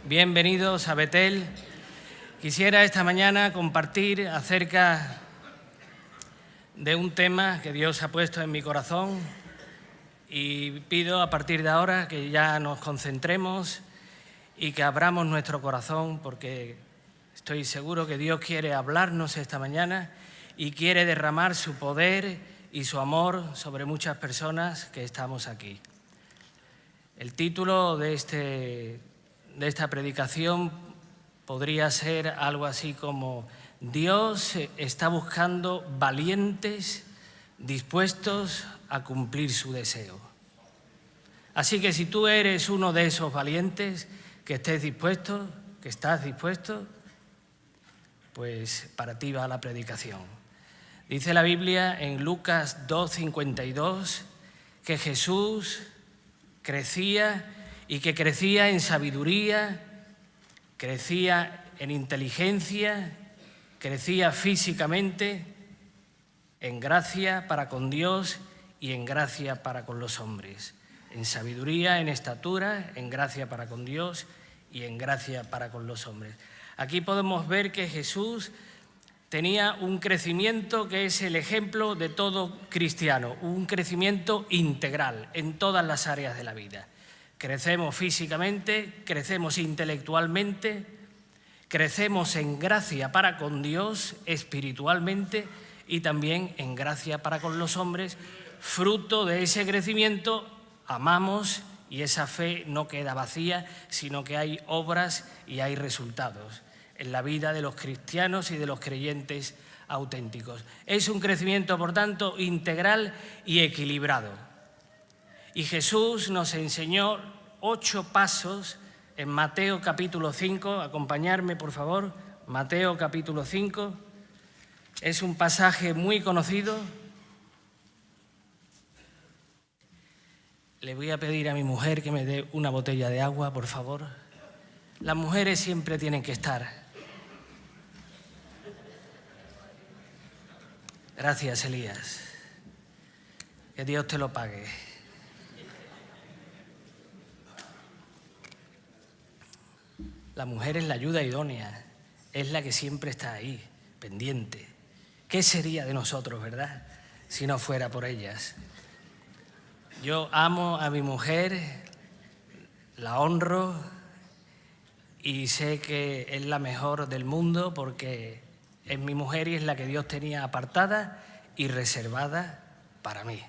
Bienvenidos a Betel. Quisiera esta mañana compartir acerca de un tema que Dios ha puesto en mi corazón y pido a partir de ahora que ya nos concentremos y que abramos nuestro corazón, porque estoy seguro que Dios quiere hablarnos esta mañana y quiere derramar su poder y su amor sobre muchas personas que estamos aquí. El título de esta predicación podría ser algo así como: Dios está buscando valientes dispuestos a cumplir su deseo. Así que si tú eres uno de esos valientes, que estás dispuesto, pues para ti va la predicación. Dice la Biblia en Lucas 2:52 que Jesús crecía y que crecía en sabiduría, crecía en inteligencia, crecía físicamente, en gracia para con Dios y en gracia para con los hombres. En sabiduría, en estatura, en gracia para con Dios y en gracia para con los hombres. Aquí podemos ver que Jesús tenía un crecimiento que es el ejemplo de todo cristiano, un crecimiento integral en todas las áreas de la vida. Crecemos físicamente, crecemos intelectualmente, crecemos en gracia para con Dios espiritualmente y también en gracia para con los hombres. Fruto de ese crecimiento amamos y esa fe no queda vacía, sino que hay obras y hay resultados en la vida de los cristianos y de los creyentes auténticos. Es un crecimiento, por tanto, integral y equilibrado. Y Jesús nos enseñó 8 pasos en Mateo capítulo 5. Acompañarme, por favor. Mateo capítulo 5. Es un pasaje muy conocido. Le voy a pedir a mi mujer que me dé una botella de agua, por favor. Las mujeres siempre tienen que estar. Gracias, Elías. Que Dios te lo pague. La mujer es la ayuda idónea, es la que siempre está ahí, pendiente. ¿Qué sería de nosotros, verdad?, si no fuera por ellas? Yo amo a mi mujer, la honro y sé que es la mejor del mundo porque es mi mujer y es la que Dios tenía apartada y reservada para mí.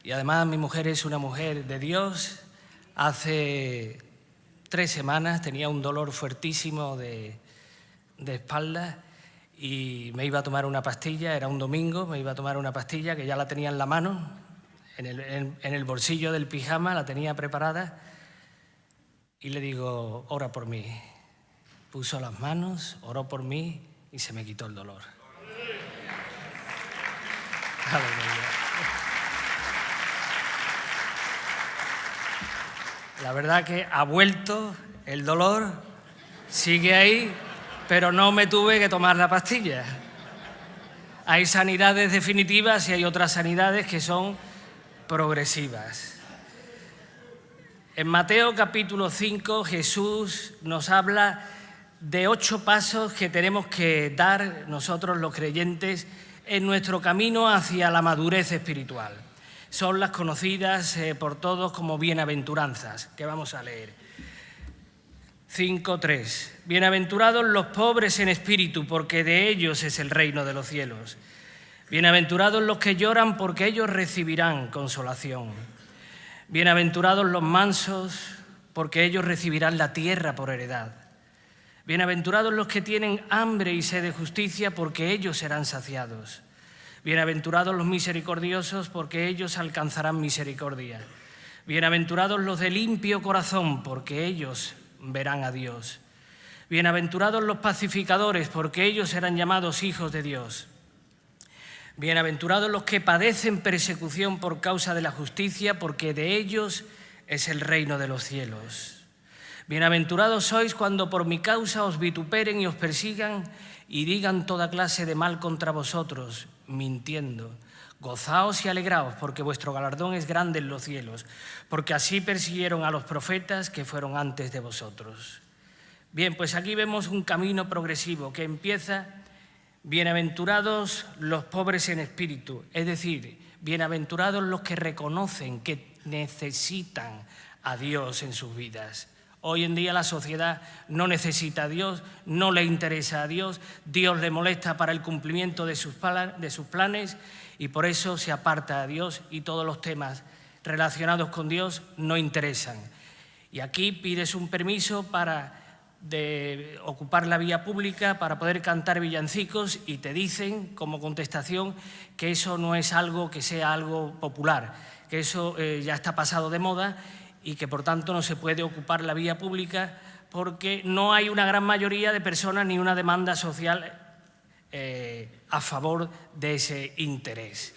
Y además mi mujer es una mujer de Dios. Hace 3 semanas tenía un dolor fuertísimo de espalda y me iba a tomar una pastilla, era un domingo, me iba a tomar una pastilla que ya la tenía en la mano, en el bolsillo del pijama, la tenía preparada y le digo: ora por mí. Puso las manos, oró por mí y se me quitó el dolor. Aleluya. La verdad que ha vuelto el dolor, sigue ahí, pero no me tuve que tomar la pastilla. Hay sanidades definitivas y hay otras sanidades que son progresivas. En Mateo capítulo 5 Jesús nos habla de 8 pasos que tenemos que dar nosotros los creyentes en nuestro camino hacia la madurez espiritual. Son las conocidas por todos como bienaventuranzas, que vamos a leer. 5:3. Bienaventurados los pobres en espíritu, porque de ellos es el reino de los cielos. Bienaventurados los que lloran, porque ellos recibirán consolación. Bienaventurados los mansos, porque ellos recibirán la tierra por heredad. Bienaventurados los que tienen hambre y sed de justicia, porque ellos serán saciados. Bienaventurados los misericordiosos, porque ellos alcanzarán misericordia. Bienaventurados los de limpio corazón, porque ellos verán a Dios. Bienaventurados los pacificadores, porque ellos serán llamados hijos de Dios. Bienaventurados los que padecen persecución por causa de la justicia, porque de ellos es el reino de los cielos. Bienaventurados sois cuando por mi causa os vituperen y os persigan y digan toda clase de mal contra vosotros, mintiendo. Gozaos y alegraos, porque vuestro galardón es grande en los cielos, porque así persiguieron a los profetas que fueron antes de vosotros. Bien, pues aquí vemos un camino progresivo que empieza: bienaventurados los pobres en espíritu, es decir, bienaventurados los que reconocen que necesitan a Dios en sus vidas. Hoy en día la sociedad no necesita a Dios, no le interesa a Dios, Dios le molesta para el cumplimiento de sus planes y por eso se aparta a Dios y todos los temas relacionados con Dios no interesan. Y aquí pides un permiso para ocupar la vía pública, para poder cantar villancicos y te dicen como contestación que eso no es algo que sea algo popular, que eso ya está pasado de moda y que por tanto no se puede ocupar la vía pública porque no hay una gran mayoría de personas ni una demanda social a favor de ese interés.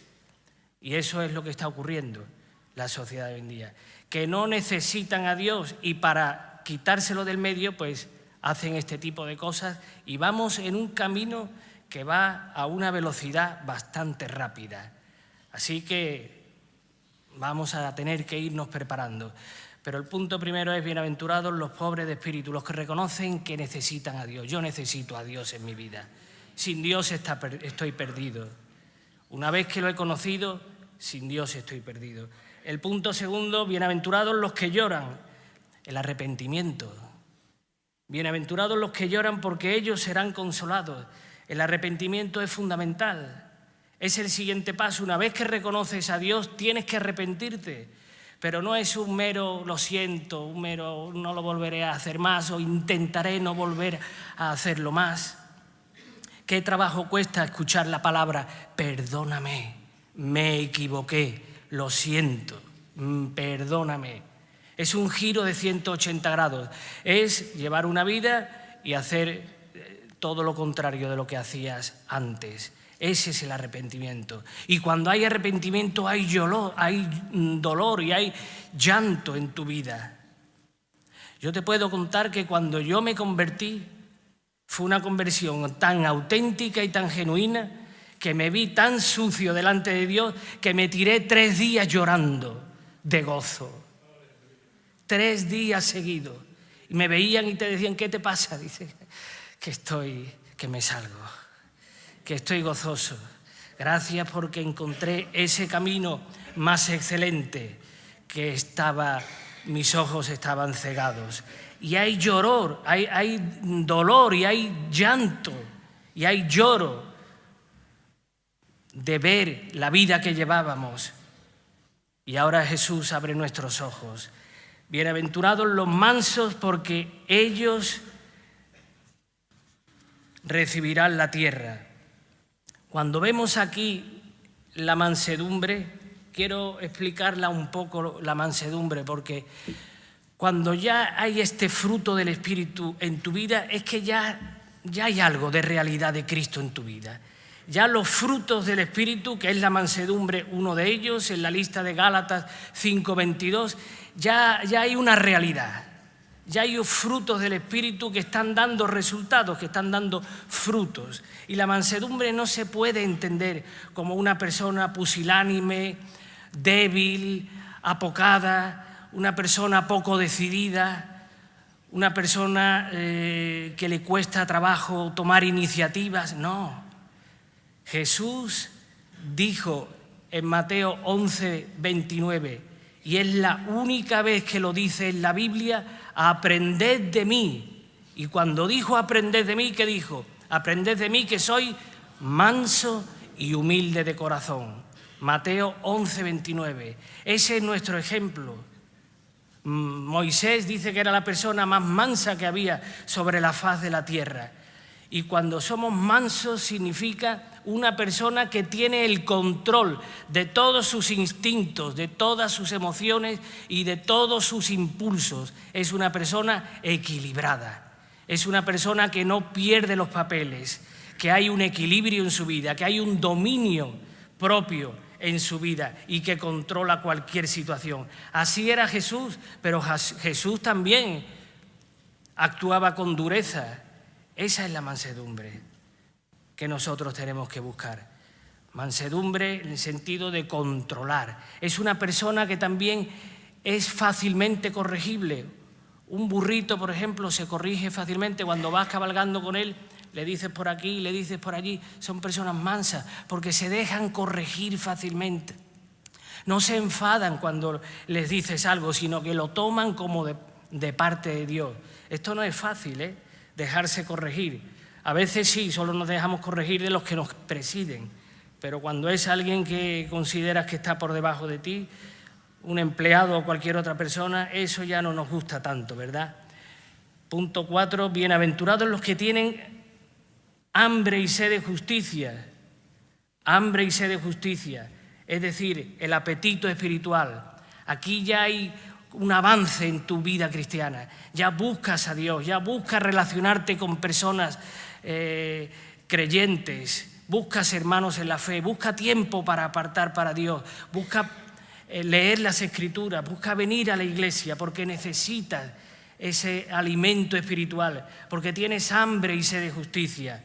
Y eso es lo que está ocurriendo en la sociedad de hoy en día, que no necesitan a Dios y para quitárselo del medio pues hacen este tipo de cosas y vamos en un camino que va a una velocidad bastante rápida. Así que vamos a tener que irnos preparando. Pero el punto primero es: bienaventurados los pobres de espíritu, los que reconocen que necesitan a Dios. Yo necesito a Dios en mi vida. Sin Dios estoy perdido. Una vez que lo he conocido, sin Dios estoy perdido. El punto segundo: bienaventurados los que lloran, el arrepentimiento. Bienaventurados los que lloran porque ellos serán consolados. El arrepentimiento es fundamental. Es el siguiente paso. Una vez que reconoces a Dios, tienes que arrepentirte. Pero no es un mero lo siento, un mero no lo volveré a hacer más o intentaré no volver a hacerlo más. ¿Qué trabajo cuesta escuchar la palabra perdóname, me equivoqué, lo siento, perdóname? Es un giro de 180 grados. Es llevar una vida y hacer todo lo contrario de lo que hacías antes. Ese es el arrepentimiento. Y cuando hay arrepentimiento hay dolor y hay llanto en tu vida. Yo te puedo contar que cuando yo me convertí fue una conversión tan auténtica y tan genuina que me vi tan sucio delante de Dios que me tiré 3 días llorando de gozo. 3 días seguidos. Y me veían y te decían: ¿qué te pasa? Dice, que me salgo, que estoy gozoso. Gracias porque encontré ese camino más excelente que mis ojos estaban cegados. Y hay lloror, hay dolor y hay llanto y hay lloro de ver la vida que llevábamos. Y ahora Jesús abre nuestros ojos. Bienaventurados los mansos porque ellos recibirán la tierra. Cuando vemos aquí la mansedumbre, quiero explicarla un poco, la mansedumbre, porque cuando ya hay este fruto del Espíritu en tu vida, es que ya hay algo de realidad de Cristo en tu vida. Ya los frutos del Espíritu, que es la mansedumbre, uno de ellos, en la lista de Gálatas 5:22, ya hay una realidad. Ya hay frutos del Espíritu que están dando resultados, que están dando frutos. Y la mansedumbre no se puede entender como una persona pusilánime, débil, apocada, una persona poco decidida, una persona que le cuesta trabajo tomar iniciativas. No. Jesús dijo en Mateo 11:29, y es la única vez que lo dice en la Biblia: aprended de mí. Y cuando dijo aprended de mí, ¿qué dijo? Aprended de mí que soy manso y humilde de corazón. Mateo 11:29. Ese es nuestro ejemplo. Moisés dice que era la persona más mansa que había sobre la faz de la tierra. Y cuando somos mansos significa una persona que tiene el control de todos sus instintos, de todas sus emociones y de todos sus impulsos. Es una persona equilibrada, es una persona que no pierde los papeles, que hay un equilibrio en su vida, que hay un dominio propio en su vida y que controla cualquier situación. Así era Jesús, pero Jesús también actuaba con dureza. Esa es la mansedumbre que nosotros tenemos que buscar. Mansedumbre en el sentido de controlar. Es una persona que también es fácilmente corregible. Un burrito, por ejemplo, se corrige fácilmente. Cuando vas cabalgando con él, le dices por aquí, le dices por allí. Son personas mansas porque se dejan corregir fácilmente. No se enfadan cuando les dices algo, sino que lo toman como de parte de Dios. Esto no es fácil, dejarse corregir. A veces sí, solo nos dejamos corregir de los que nos presiden, pero cuando es alguien que consideras que está por debajo de ti, un empleado o cualquier otra persona, eso ya no nos gusta tanto, ¿verdad? Punto 4, bienaventurados los que tienen hambre y sed de justicia. Hambre y sed de justicia, es decir, el apetito espiritual. Aquí ya hay un avance en tu vida cristiana. Ya buscas a Dios, ya buscas relacionarte con personas creyentes, buscas hermanos en la fe, busca tiempo para apartar para Dios, busca leer las Escrituras, busca venir a la iglesia porque necesitas ese alimento espiritual, porque tienes hambre y sed de justicia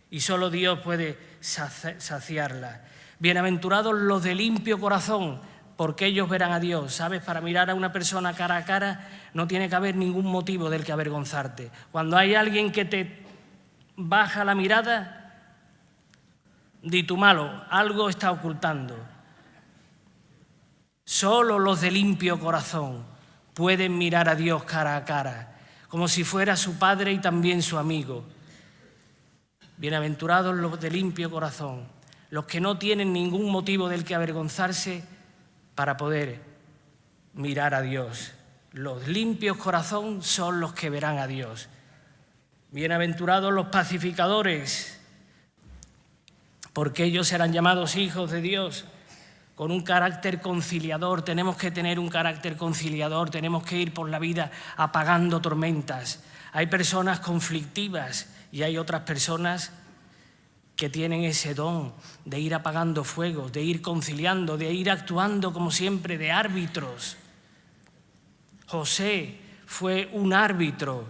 y solo Dios puede saciarla. Bienaventurados los de limpio corazón, porque ellos verán a Dios. ¿Sabes? Para mirar a una persona cara a cara no tiene que haber ningún motivo del que avergonzarte. Cuando hay alguien que te baja la mirada, di tú malo, algo está ocultando. Solo los de limpio corazón pueden mirar a Dios cara a cara, como si fuera su padre y también su amigo. Bienaventurados los de limpio corazón, los que no tienen ningún motivo del que avergonzarse para poder mirar a Dios. Los limpios corazón son los que verán a Dios. Bienaventurados los pacificadores, porque ellos serán llamados hijos de Dios, con un carácter conciliador. Tenemos que tener un carácter conciliador, tenemos que ir por la vida apagando tormentas. Hay personas conflictivas y hay otras personas que tienen ese don de ir apagando fuegos, de ir conciliando, de ir actuando como siempre de árbitros. José fue un árbitro.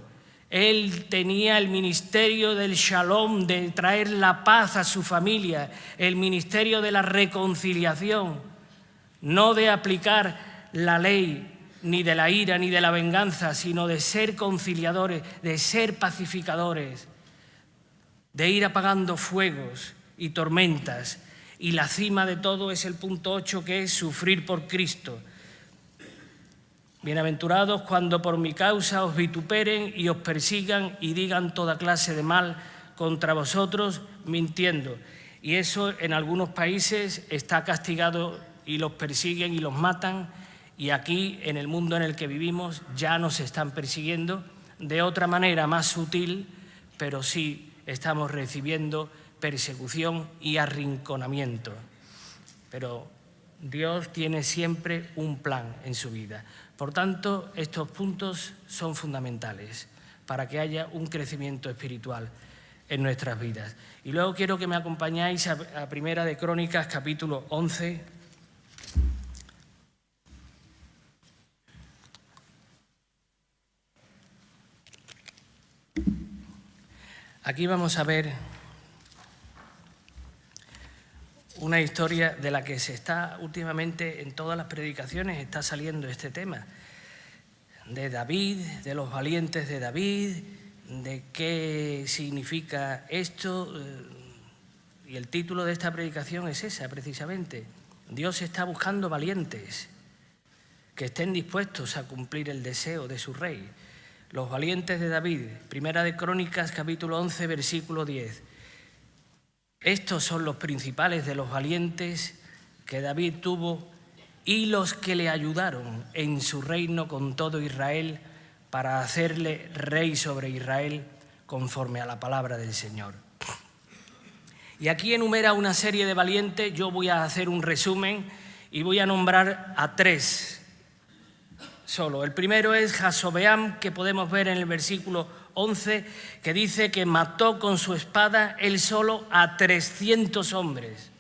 Él tenía el ministerio del shalom, de traer la paz a su familia, el ministerio de la reconciliación, no de aplicar la ley, ni de la ira, ni de la venganza, sino de ser conciliadores, de ser pacificadores, de ir apagando fuegos y tormentas. Y la cima de todo es el punto 8, que es sufrir por Cristo. Bienaventurados cuando por mi causa os vituperen y os persigan y digan toda clase de mal contra vosotros, mintiendo. Y eso en algunos países está castigado y los persiguen y los matan. Y aquí, en el mundo en el que vivimos, ya nos están persiguiendo de otra manera más sutil, pero sí estamos recibiendo persecución y arrinconamiento. Pero Dios tiene siempre un plan en su vida. Por tanto, estos puntos son fundamentales para que haya un crecimiento espiritual en nuestras vidas. Y luego quiero que me acompañáis a Primera de Crónicas, capítulo 11. Aquí vamos a ver una historia de la que se está últimamente en todas las predicaciones, está saliendo este tema, de David, de los valientes de David, de qué significa esto, y el título de esta predicación es esa precisamente. Dios está buscando valientes que estén dispuestos a cumplir el deseo de su rey. Los valientes de David, Primera de Crónicas, capítulo 11, versículo 10. Estos son los principales de los valientes que David tuvo y los que le ayudaron en su reino con todo Israel para hacerle rey sobre Israel conforme a la palabra del Señor. Y aquí enumera una serie de valientes. Yo voy a hacer un resumen y voy a nombrar a 3 solo. El primero es Jasobeam, que podemos ver en el versículo 11, que dice que mató con su espada él solo a 300 hombres.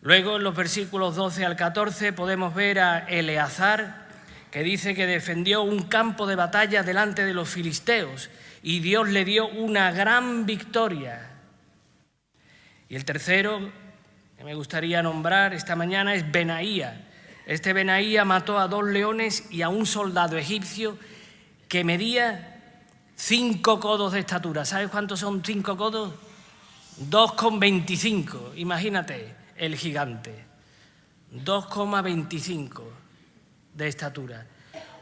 Luego en los versículos 12 al 14 podemos ver a Eleazar, que dice que defendió un campo de batalla delante de los filisteos y Dios le dio una gran victoria. Y el tercero que me gustaría nombrar esta mañana es Benaía. Este Benaía mató a 2 leones y a un soldado egipcio que medía 5 codos de estatura. ¿Sabes cuántos son 5 codos? 2,25. Imagínate, el gigante. 2,25 de estatura.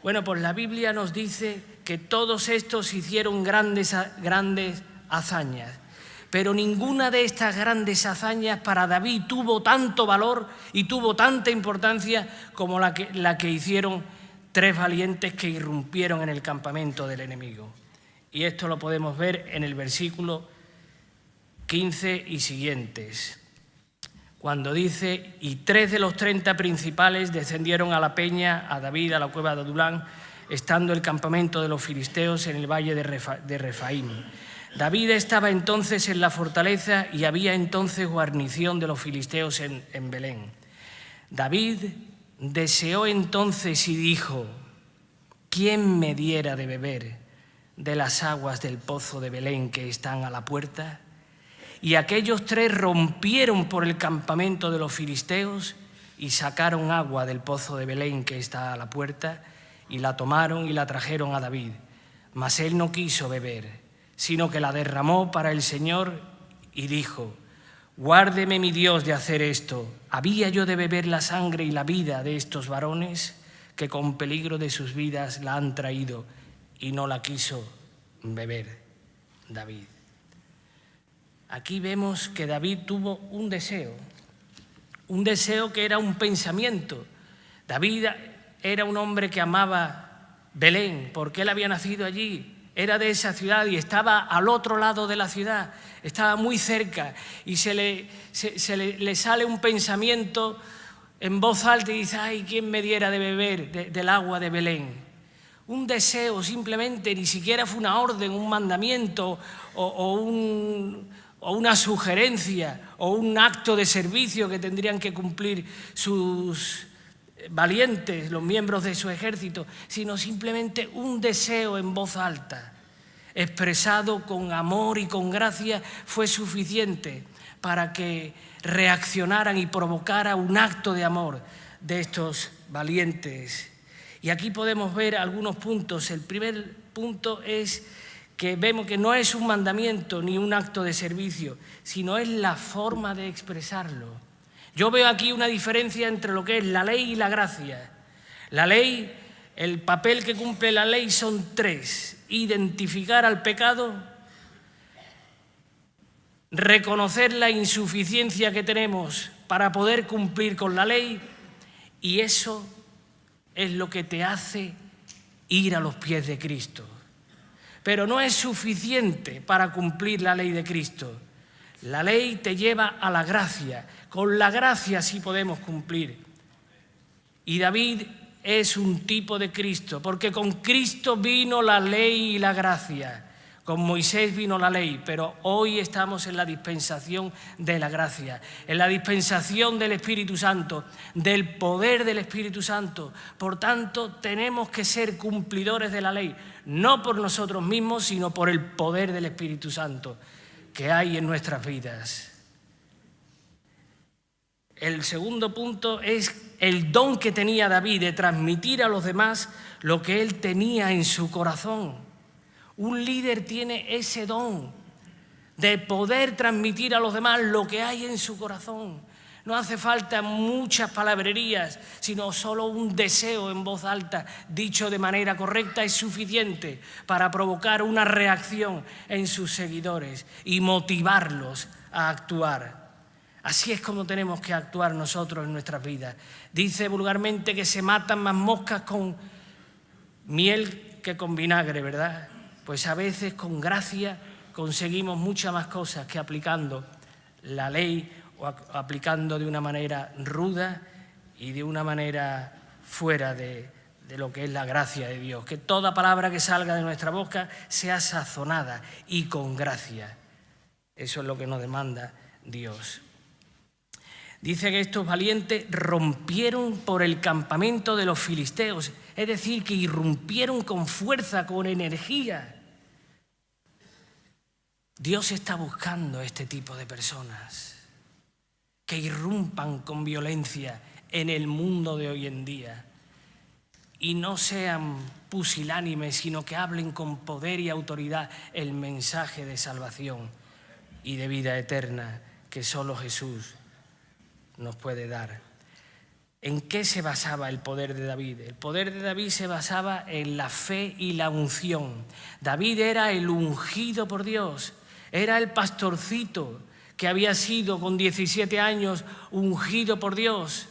Bueno, pues la Biblia nos dice que todos estos hicieron grandes hazañas, pero ninguna de estas grandes hazañas para David tuvo tanto valor y tuvo tanta importancia como la que hicieron 3 valientes que irrumpieron en el campamento del enemigo. Y esto lo podemos ver en el versículo 15 y siguientes, cuando dice: y 3 de los 30 principales descendieron a la peña, a David, a la cueva de Adulán, estando el campamento de los filisteos en el valle de Refaim. David estaba entonces en la fortaleza y había entonces guarnición de los filisteos en Belén. David deseó entonces y dijo: ¿quién me diera de beber de las aguas del pozo de Belén que están a la puerta? Y aquellos 3 rompieron por el campamento de los filisteos y sacaron agua del pozo de Belén que está a la puerta, y la tomaron y la trajeron a David. Mas él no quiso beber, sino que la derramó para el Señor y dijo: guárdeme mi Dios de hacer esto. ¿Había yo de beber la sangre y la vida de estos varones que con peligro de sus vidas la han traído? Y no la quiso beber David. Aquí vemos que David tuvo un deseo que era un pensamiento. David era un hombre que amaba Belén porque él había nacido allí, era de esa ciudad y estaba al otro lado de la ciudad, estaba muy cerca, y le sale un pensamiento en voz alta y dice: ay, ¿quién me diera de beber del agua de Belén? Un deseo simplemente, ni siquiera fue una orden, un mandamiento o una sugerencia o un acto de servicio que tendrían que cumplir sus valientes, los miembros de su ejército, sino simplemente un deseo en voz alta, expresado con amor y con gracia, fue suficiente para que reaccionaran y provocara un acto de amor de estos valientes. Y aquí podemos ver algunos puntos. El primer punto es que vemos que no es un mandamiento ni un acto de servicio, sino es la forma de expresarlo. Yo veo aquí una diferencia entre lo que es la ley y la gracia. La ley, el papel que cumple la ley son 3: identificar al pecado, reconocer la insuficiencia que tenemos para poder cumplir con la ley, y eso es lo que te hace ir a los pies de Cristo. Pero no es suficiente para cumplir la ley de Cristo. La ley te lleva a la gracia. Con la gracia sí podemos cumplir. Y David es un tipo de Cristo, porque con Cristo vino la ley y la gracia. Con Moisés vino la ley, pero hoy estamos en la dispensación de la gracia, en la dispensación del Espíritu Santo, del poder del Espíritu Santo. Por tanto, tenemos que ser cumplidores de la ley, no por nosotros mismos, sino por el poder del Espíritu Santo que hay en nuestras vidas. El segundo punto es el don que tenía David de transmitir a los demás lo que él tenía en su corazón. Un líder tiene ese don de poder transmitir a los demás lo que hay en su corazón. No hace falta muchas palabrerías, sino solo un deseo en voz alta, dicho de manera correcta, es suficiente para provocar una reacción en sus seguidores y motivarlos a actuar. Así es como tenemos que actuar nosotros en nuestras vidas. Dice vulgarmente que se matan más moscas con miel que con vinagre, ¿verdad? Pues a veces con gracia conseguimos muchas más cosas que aplicando la ley o aplicando de una manera ruda y de una manera fuera de lo que es la gracia de Dios. Que toda palabra que salga de nuestra boca sea sazonada y con gracia. Eso es lo que nos demanda Dios. Dice que estos valientes rompieron por el campamento de los filisteos, es decir, que irrumpieron con fuerza, con energía. Dios está buscando este tipo de personas que irrumpan con violencia en el mundo de hoy en día y no sean pusilánimes, sino que hablen con poder y autoridad el mensaje de salvación y de vida eterna que solo Jesús nos puede dar. ¿En qué se basaba el poder de David? El poder de David se basaba en la fe y la unción. David era el ungido por Dios, era el pastorcito que había sido con 17 años ungido por Dios.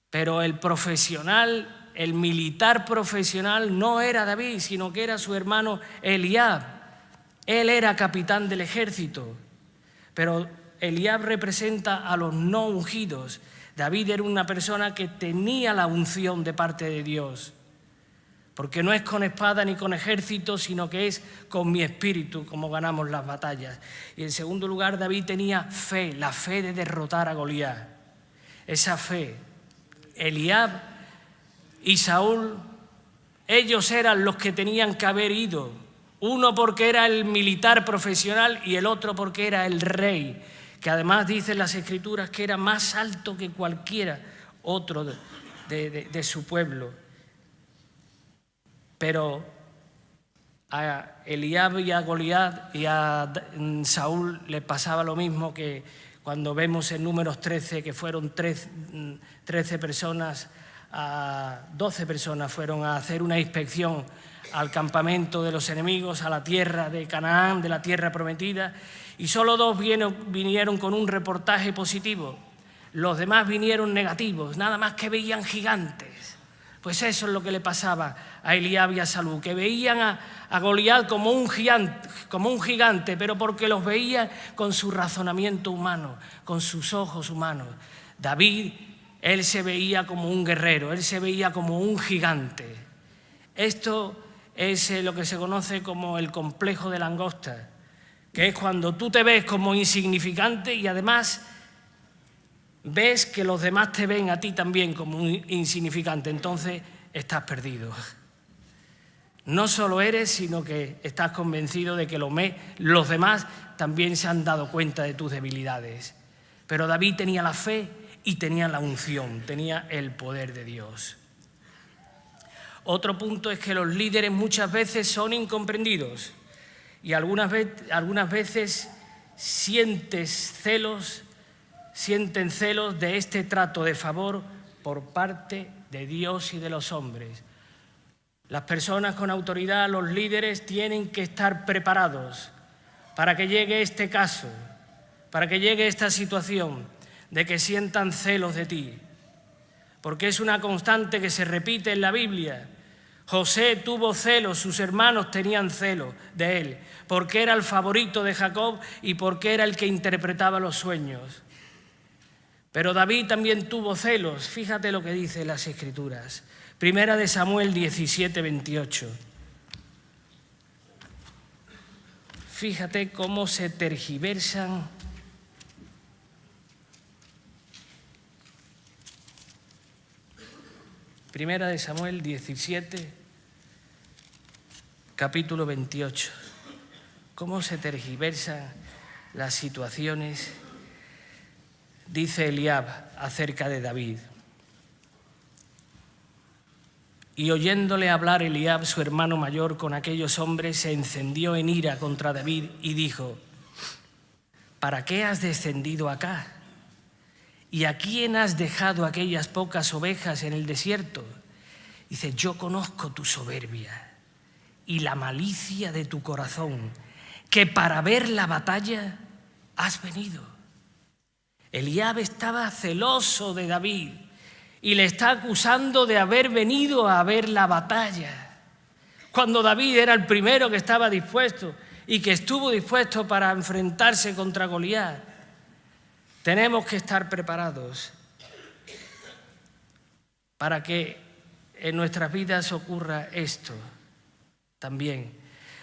Pero el profesional, el militar profesional no era David, sino que era su hermano Eliab. Él era capitán del ejército, pero Eliab representa a los no ungidos. David era una persona que tenía la unción de parte de Dios, porque no es con espada ni con ejército, sino que es con mi espíritu como ganamos las batallas. Y en segundo lugar, David tenía fe, la fe de derrotar a Goliat. Esa fe, Eliab y Saúl, ellos eran los que tenían que haber ido. Uno porque era el militar profesional y el otro porque era el rey, que además dicen las Escrituras que era más alto que cualquiera otro de su pueblo. Pero a Eliab y a Goliat y a Saúl les pasaba lo mismo que cuando vemos en Números 13 que fueron 13 personas, 12 personas fueron a hacer una inspección al campamento de los enemigos, a la tierra de Canaán, de la tierra prometida, y solo 2 vinieron con un reportaje positivo. Los demás vinieron negativos, nada más que veían gigantes. Pues eso es lo que le pasaba a Eliab y a Saúl, que veían a Goliat como un gigante, pero porque los veía con su razonamiento humano, con sus ojos humanos. David, él se veía como un guerrero, él se veía como un gigante. Esto es lo que se conoce como el complejo de langosta, que es cuando tú te ves como insignificante y además ves que los demás te ven a ti también como un insignificante, entonces estás perdido. No solo eres, sino que estás convencido de que los demás también se han dado cuenta de tus debilidades. Pero David tenía la fe y tenía la unción, tenía el poder de Dios. Otro punto es que los líderes muchas veces son incomprendidos y algunas veces sienten celos de este trato de favor por parte de Dios y de los hombres. Las personas con autoridad, los líderes, tienen que estar preparados para que llegue este caso, para que llegue esta situación de que sientan celos de ti, porque es una constante que se repite en la Biblia. José tuvo celos, sus hermanos tenían celos de él, porque era el favorito de Jacob y porque era el que interpretaba los sueños. Pero David también tuvo celos, fíjate lo que dice las Escrituras. Primera de Samuel 17, 28. Fíjate cómo se tergiversan Primera de Samuel 17, capítulo 28. Cómo se tergiversan las situaciones. Dice Eliab acerca de David. Y oyéndole hablar Eliab, su hermano mayor, con aquellos hombres, se encendió en ira contra David y dijo: ¿para qué has descendido acá? ¿Y a quién has dejado aquellas pocas ovejas en el desierto? Dice: yo conozco tu soberbia y la malicia de tu corazón, que para ver la batalla has venido. Eliab estaba celoso de David y le está acusando de haber venido a ver la batalla, cuando David era el primero que estaba dispuesto y que estuvo dispuesto para enfrentarse contra Goliat. Tenemos que estar preparados para que en nuestras vidas ocurra esto también.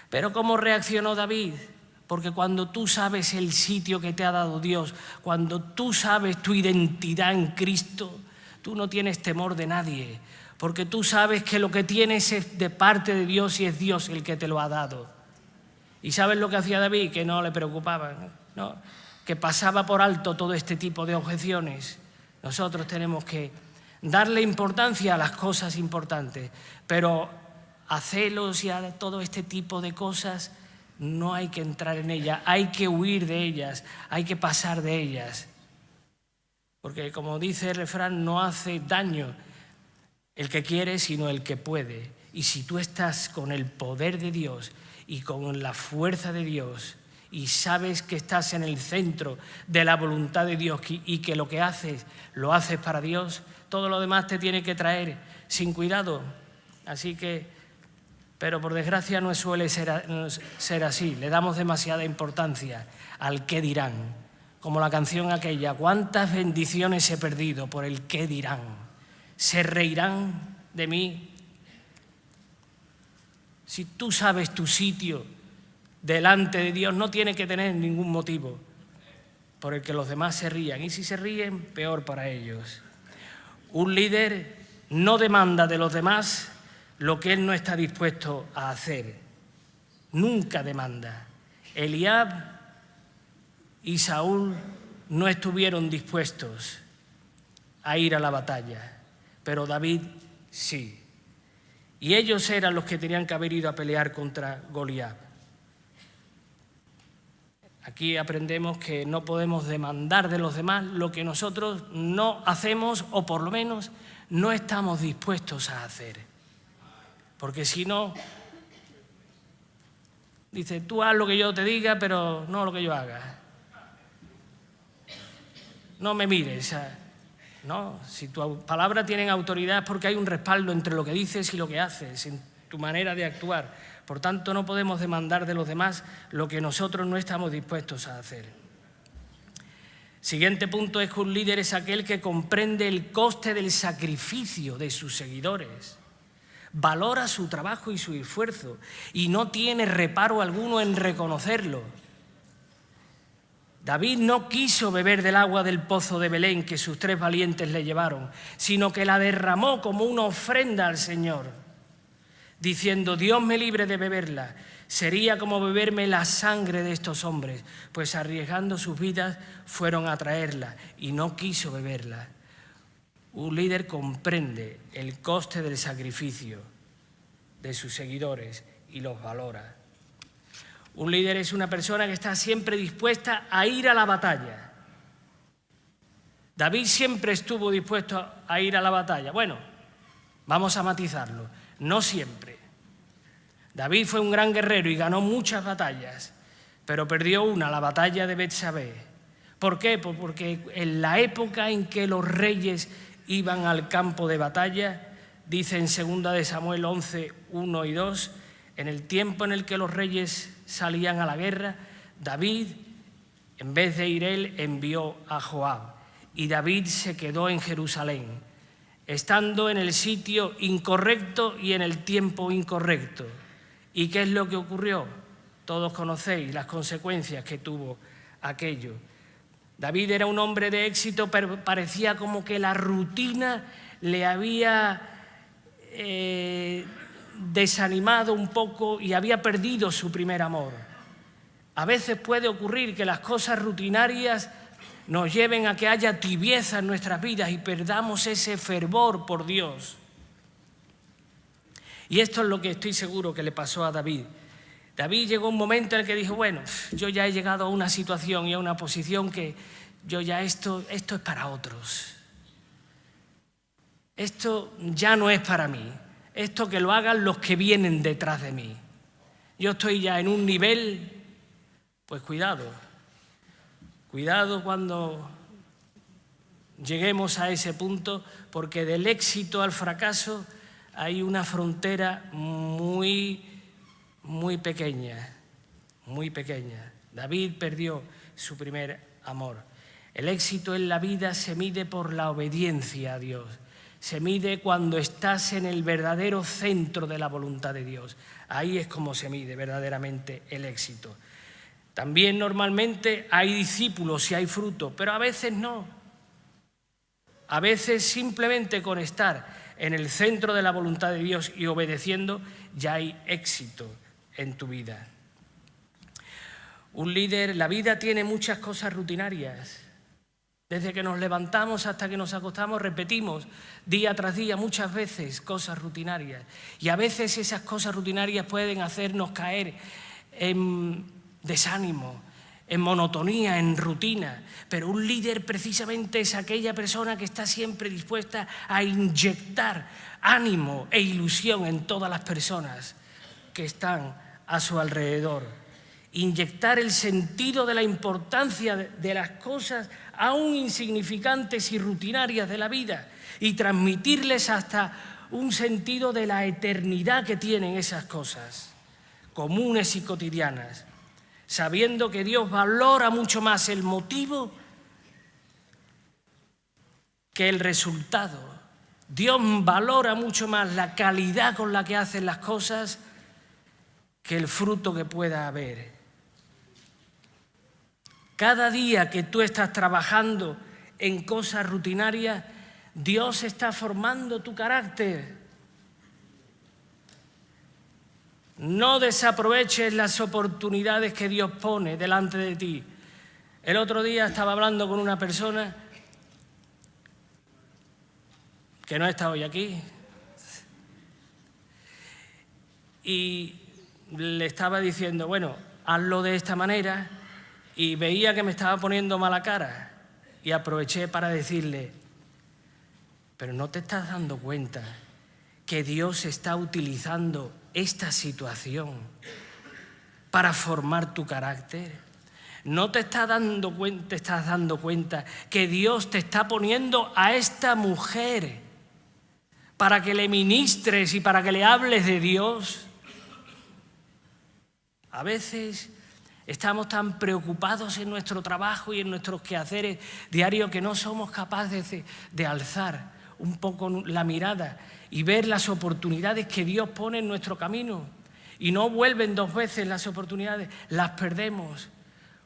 Pero ¿cómo reaccionó David? Porque cuando tú sabes el sitio que te ha dado Dios, cuando tú sabes tu identidad en Cristo, tú no tienes temor de nadie, porque tú sabes que lo que tienes es de parte de Dios y es Dios el que te lo ha dado. ¿Y sabes lo que hacía David? Que no le preocupaba, ¿no? Que pasaba por alto todo este tipo de objeciones. Nosotros tenemos que darle importancia a las cosas importantes, pero a celos y a todo este tipo de cosas no hay que entrar en ellas, hay que huir de ellas, hay que pasar de ellas. Porque como dice el refrán, no hace daño el que quiere, sino el que puede. Y si tú estás con el poder de Dios y con la fuerza de Dios y sabes que estás en el centro de la voluntad de Dios y que lo que haces, lo haces para Dios, todo lo demás te tiene que traer sin cuidado. Así que, pero por desgracia no suele ser así. Le damos demasiada importancia al qué dirán. Como la canción aquella, ¿cuántas bendiciones he perdido por el qué dirán? ¿Se reirán de mí? Si tú sabes tu sitio delante de Dios, no tiene que tener ningún motivo por el que los demás se rían. Y si se ríen, peor para ellos. Un líder no demanda de los demás lo que él no está dispuesto a hacer. Nunca demanda. Eliab y Saúl no estuvieron dispuestos a ir a la batalla, pero David sí. Y ellos eran los que tenían que haber ido a pelear contra Goliat. Aquí aprendemos que no podemos demandar de los demás lo que nosotros no hacemos o por lo menos no estamos dispuestos a hacer. Porque si no, dice, tú haz lo que yo te diga, pero no lo que yo haga. No me mires. No, si tu palabra tiene autoridad es porque hay un respaldo entre lo que dices y lo que haces, en tu manera de actuar. Por tanto, no podemos demandar de los demás lo que nosotros no estamos dispuestos a hacer. Siguiente punto es que un líder es aquel que comprende el coste del sacrificio de sus seguidores. Valora su trabajo y su esfuerzo y no tiene reparo alguno en reconocerlo. David no quiso beber del agua del pozo de Belén que sus 3 valientes le llevaron, sino que la derramó como una ofrenda al Señor, diciendo, Dios me libre de beberla, sería como beberme la sangre de estos hombres, pues arriesgando sus vidas fueron a traerla y no quiso beberla. Un líder comprende el coste del sacrificio de sus seguidores y los valora. Un líder es una persona que está siempre dispuesta a ir a la batalla. David siempre estuvo dispuesto a ir a la batalla. Bueno, vamos a matizarlo, no siempre. David fue un gran guerrero y ganó muchas batallas, pero perdió una, la batalla de Betsabé. ¿Por qué? Pues porque en la época en que los reyes iban al campo de batalla, dice en 2 de Samuel 11, 1 y 2, en el tiempo en el que los reyes salían a la guerra, David, en vez de ir él, envió a Joab. Y David se quedó en Jerusalén, estando en el sitio incorrecto y en el tiempo incorrecto. ¿Y qué es lo que ocurrió? Todos conocéis las consecuencias que tuvo aquello. David era un hombre de éxito, pero parecía como que la rutina le había desanimado un poco y había perdido su primer amor. A veces puede ocurrir que las cosas rutinarias nos lleven a que haya tibieza en nuestras vidas y perdamos ese fervor por Dios. Y esto es lo que estoy seguro que le pasó a David. David llegó un momento en el que dijo, bueno, yo ya he llegado a una situación y a una posición que yo ya esto es para otros. Esto ya no es para mí. Esto que lo hagan los que vienen detrás de mí. Yo estoy ya en un nivel, pues cuidado. Cuidado cuando lleguemos a ese punto, porque del éxito al fracaso hay una frontera muy pequeña, muy pequeña. David perdió su primer amor. El éxito en la vida se mide por la obediencia a Dios. Se mide cuando estás en el verdadero centro de la voluntad de Dios. Ahí es como se mide verdaderamente el éxito. También normalmente hay discípulos y hay fruto, pero a veces no. A veces simplemente con estar en el centro de la voluntad de Dios y obedeciendo ya hay éxito en tu vida. Un líder, la vida tiene muchas cosas rutinarias. Desde que nos levantamos hasta que nos acostamos repetimos día tras día muchas veces cosas rutinarias. Y a veces esas cosas rutinarias pueden hacernos caer en desánimo, en monotonía, en rutina. Pero un líder precisamente es aquella persona que está siempre dispuesta a inyectar ánimo e ilusión en todas las personas que están a su alrededor. Inyectar el sentido de la importancia de las cosas aún insignificantes y rutinarias de la vida y transmitirles hasta un sentido de la eternidad que tienen esas cosas, comunes y cotidianas, sabiendo que Dios valora mucho más el motivo que el resultado. Dios valora mucho más la calidad con la que hacen las cosas que el fruto que pueda haber. Cada día que tú estás trabajando en cosas rutinarias, Dios está formando tu carácter. No desaproveches las oportunidades que Dios pone delante de ti. El otro día estaba hablando con una persona que no está hoy aquí y le estaba diciendo, bueno, hazlo de esta manera, y veía que me estaba poniendo mala cara y aproveché para decirle, pero ¿no te estás dando cuenta que Dios está utilizando esta situación para formar tu carácter? ¿No te estás dando cuenta que Dios te está poniendo a esta mujer para que le ministres y para que le hables de Dios? A veces estamos tan preocupados en nuestro trabajo y en nuestros quehaceres diarios que no somos capaces de alzar un poco la mirada y ver las oportunidades que Dios pone en nuestro camino. Y no vuelven dos veces las oportunidades, las perdemos.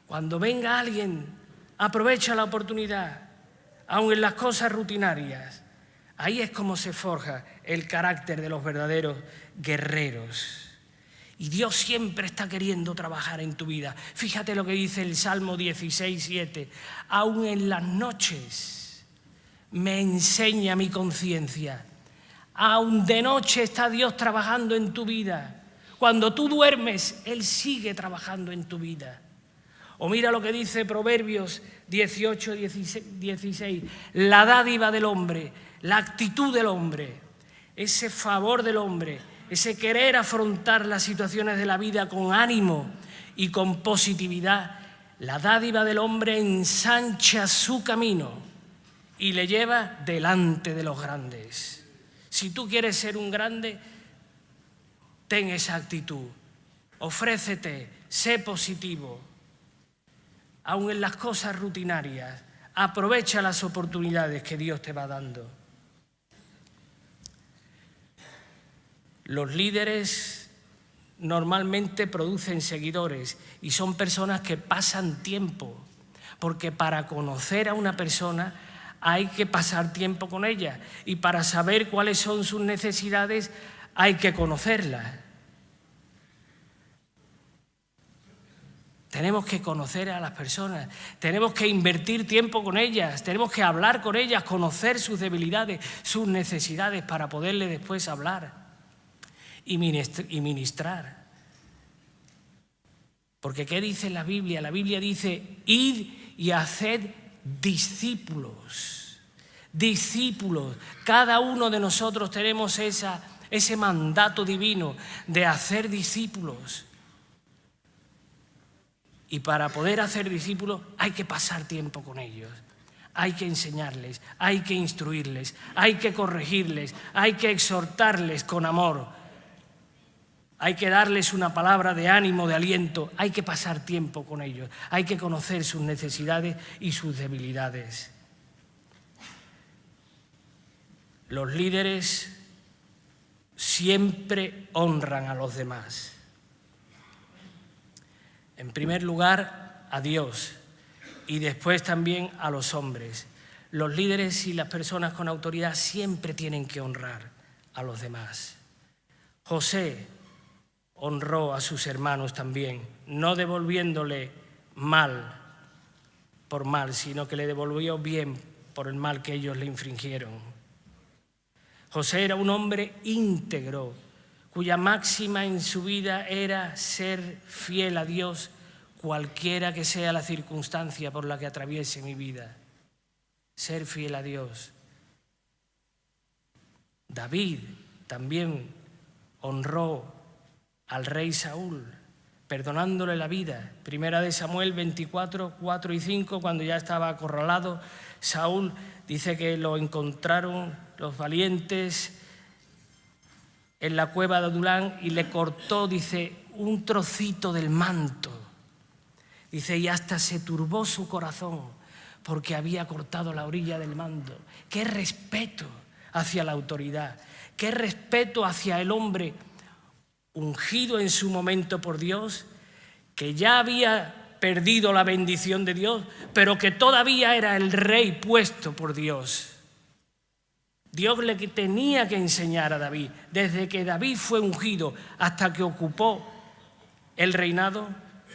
Cuando venga alguien, aprovecha la oportunidad, aun en las cosas rutinarias. Ahí es como se forja el carácter de los verdaderos guerreros. Y Dios siempre está queriendo trabajar en tu vida. Fíjate lo que dice el Salmo 16:7. Aún en las noches me enseña mi conciencia. Aún de noche está Dios trabajando en tu vida. Cuando tú duermes, Él sigue trabajando en tu vida. O mira lo que dice Proverbios 18:16. La dádiva del hombre, la actitud del hombre, ese favor del hombre, ese querer afrontar las situaciones de la vida con ánimo y con positividad, la dádiva del hombre ensancha su camino y le lleva delante de los grandes. Si tú quieres ser un grande, ten esa actitud, ofrécete, sé positivo. Aun en las cosas rutinarias, aprovecha las oportunidades que Dios te va dando. Los líderes normalmente producen seguidores y son personas que pasan tiempo, porque para conocer a una persona hay que pasar tiempo con ella y para saber cuáles son sus necesidades hay que conocerlas. Tenemos que conocer a las personas, tenemos que invertir tiempo con ellas, tenemos que hablar con ellas, conocer sus debilidades, sus necesidades para poderle después hablar y ministrar. Porque ¿qué dice la Biblia? La Biblia dice, id y haced discípulos. Discípulos. Cada uno de nosotros tenemos ese mandato divino de hacer discípulos. Y para poder hacer discípulos hay que pasar tiempo con ellos. Hay que enseñarles, hay que instruirles, hay que corregirles, hay que exhortarles con amor. Hay que darles una palabra de ánimo, de aliento. Hay que pasar tiempo con ellos. Hay que conocer sus necesidades y sus debilidades. Los líderes siempre honran a los demás. En primer lugar, a Dios y después también a los hombres. Los líderes y las personas con autoridad siempre tienen que honrar a los demás. José honró a sus hermanos también, no devolviéndole mal por mal, sino que le devolvió bien por el mal que ellos le infringieron. José era un hombre íntegro, cuya máxima en su vida era ser fiel a Dios, cualquiera que sea la circunstancia por la que atraviese mi vida. Ser fiel a Dios. David también honró al rey Saúl, perdonándole la vida. Primera de Samuel 24, 4 y 5, cuando ya estaba acorralado, Saúl dice que lo encontraron los valientes en la cueva de Adulán y le cortó, dice, un trocito del manto. Dice, y hasta se turbó su corazón porque había cortado la orilla del manto. ¡Qué respeto hacia la autoridad! ¡Qué respeto hacia el hombre ungido en su momento por Dios, que ya había perdido la bendición de Dios, pero que todavía era el rey puesto por Dios! Dios le tenía que enseñar a David, desde que David fue ungido hasta que ocupó el reinado,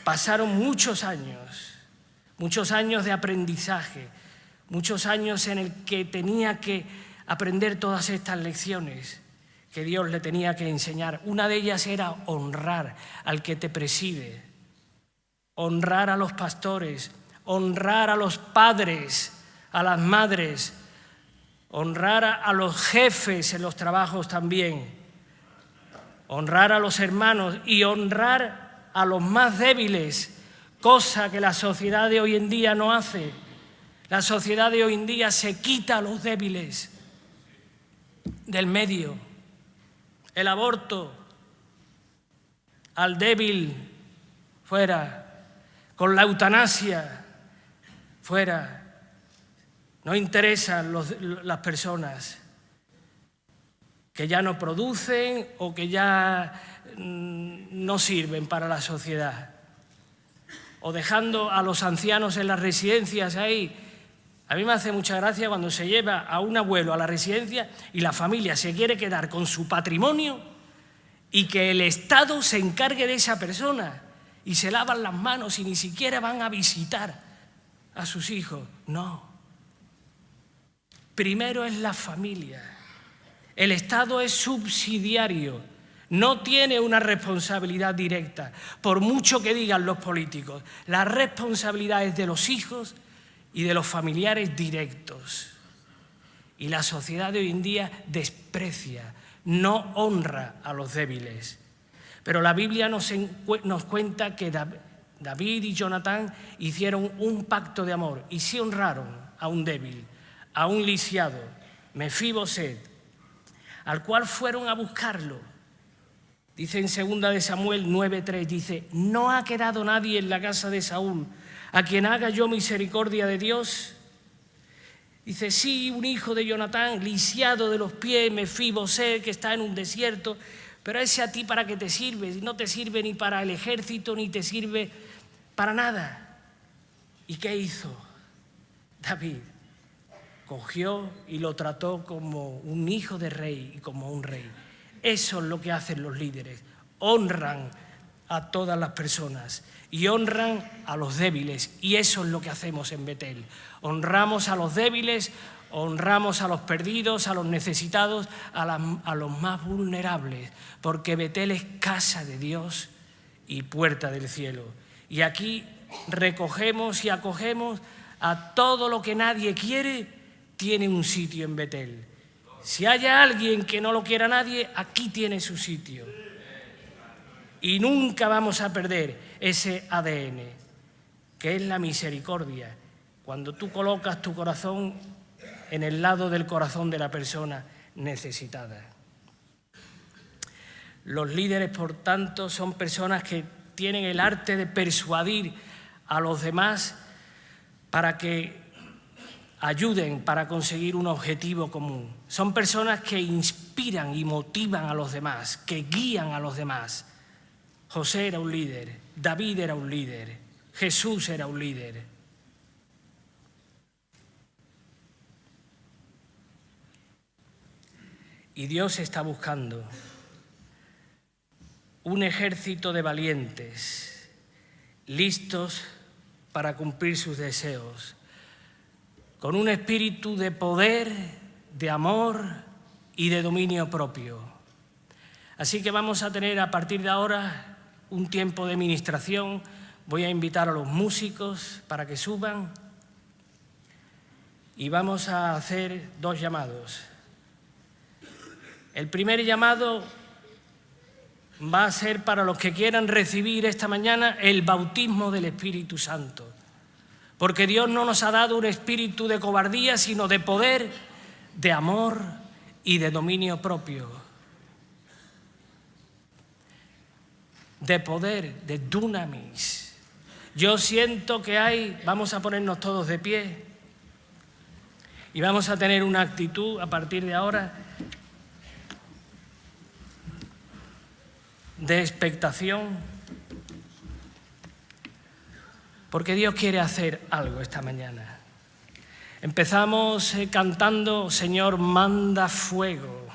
pasaron muchos años de aprendizaje, muchos años en el que tenía que aprender todas estas lecciones que Dios le tenía que enseñar. Una de ellas era honrar al que te preside, honrar a los pastores, honrar a los padres, a las madres, honrar a los jefes en los trabajos también, honrar a los hermanos y honrar a los más débiles, cosa que la sociedad de hoy en día no hace. La sociedad de hoy en día se quita a los débiles del medio. El aborto, al débil, fuera. Con la eutanasia, fuera. No interesan las personas que ya no producen o que ya no sirven para la sociedad. O dejando a los ancianos en las residencias ahí. A mí me hace mucha gracia cuando se lleva a un abuelo a la residencia y la familia se quiere quedar con su patrimonio y que el Estado se encargue de esa persona y se lavan las manos y ni siquiera van a visitar a sus hijos. No. Primero es la familia. El Estado es subsidiario, no tiene una responsabilidad directa, por mucho que digan los políticos. La responsabilidad es de los hijos y de los familiares directos. Y la sociedad de hoy en día desprecia, no honra a los débiles. Pero la Biblia nos cuenta que David y Jonatán hicieron un pacto de amor y sí honraron a un débil, a un lisiado, Mefiboset, al cual fueron a buscarlo. Dice en 2 de Samuel 9:3, dice, no ha quedado nadie en la casa de Saúl a quien haga yo misericordia de Dios. Dice, sí, un hijo de Jonatán, lisiado de los pies, Mefiboset, que está en un desierto, pero ese a ti para qué te sirve, no te sirve ni para el ejército, ni te sirve para nada. ¿Y qué hizo David? Cogió y lo trató como un hijo de rey y como un rey. Eso es lo que hacen los líderes. Honran a todas las personas y honran a los débiles. Y eso es lo que hacemos en Betel. Honramos a los débiles, honramos a los perdidos, a los necesitados, a los más vulnerables. Porque Betel es casa de Dios y puerta del cielo. Y aquí recogemos y acogemos a todo lo que nadie quiere. Tiene un sitio en Betel. Si hay alguien que no lo quiera nadie, aquí tiene su sitio. Y nunca vamos a perder ese ADN, que es la misericordia. Cuando tú colocas tu corazón en el lado del corazón de la persona necesitada. Los líderes, por tanto, son personas que tienen el arte de persuadir a los demás para que ayuden para conseguir un objetivo común. Son personas que inspiran y motivan a los demás, que guían a los demás. José era un líder, David era un líder, Jesús era un líder. Y Dios está buscando un ejército de valientes, listos para cumplir sus deseos, con un espíritu de poder, de amor y de dominio propio. Así que vamos a tener a partir de ahora un tiempo de ministración. Voy a invitar a los músicos para que suban y vamos a hacer 2 llamados. El primer llamado va a ser para los que quieran recibir esta mañana el bautismo del Espíritu Santo. Porque Dios no nos ha dado un espíritu de cobardía, sino de poder, de amor y de dominio propio. De poder, de dunamis. Yo siento que vamos a ponernos todos de pie y vamos a tener una actitud a partir de ahora de expectación, porque Dios quiere hacer algo esta mañana. Empezamos cantando Señor, manda fuego.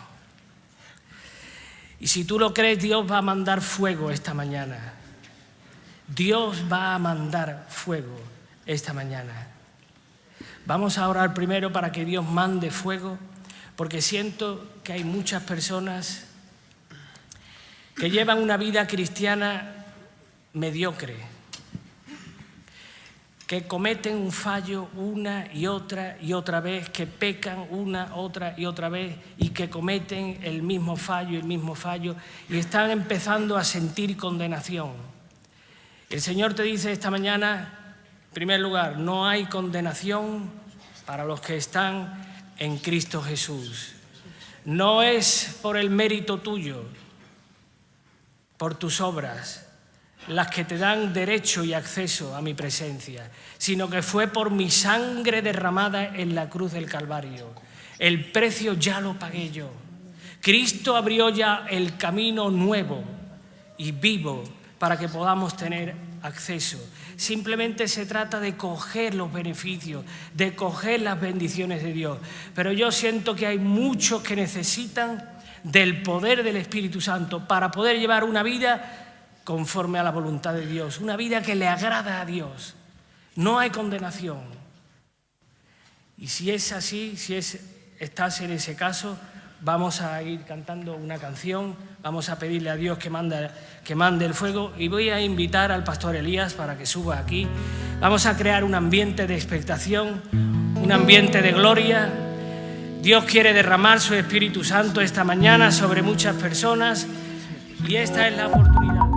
Y si tú lo crees, Dios va a mandar fuego esta mañana. Dios va a mandar fuego esta mañana. Vamos a orar primero para que Dios mande fuego, porque siento que hay muchas personas que llevan una vida cristiana mediocre, que cometen un fallo una y otra vez, que pecan una, otra y otra vez y que cometen el mismo fallo y están empezando a sentir condenación. El Señor te dice esta mañana, en primer lugar, no hay condenación para los que están en Cristo Jesús. No es por el mérito tuyo, por tus obras, las que te dan derecho y acceso a mi presencia, sino que fue por mi sangre derramada en la cruz del Calvario. El precio ya lo pagué yo. Cristo abrió ya el camino nuevo y vivo para que podamos tener acceso. Simplemente se trata de coger los beneficios, de coger las bendiciones de Dios. Pero yo siento que hay muchos que necesitan del poder del Espíritu Santo para poder llevar una vida conforme a la voluntad de Dios, una vida que le agrada a Dios. No hay condenación. Y si es así, estás en ese caso, vamos a ir cantando una canción, vamos a pedirle a Dios que mande el fuego y voy a invitar al pastor Elías para que suba aquí. Vamos a crear un ambiente de expectación, un ambiente de gloria. Dios quiere derramar su Espíritu Santo esta mañana sobre muchas personas y esta es la oportunidad.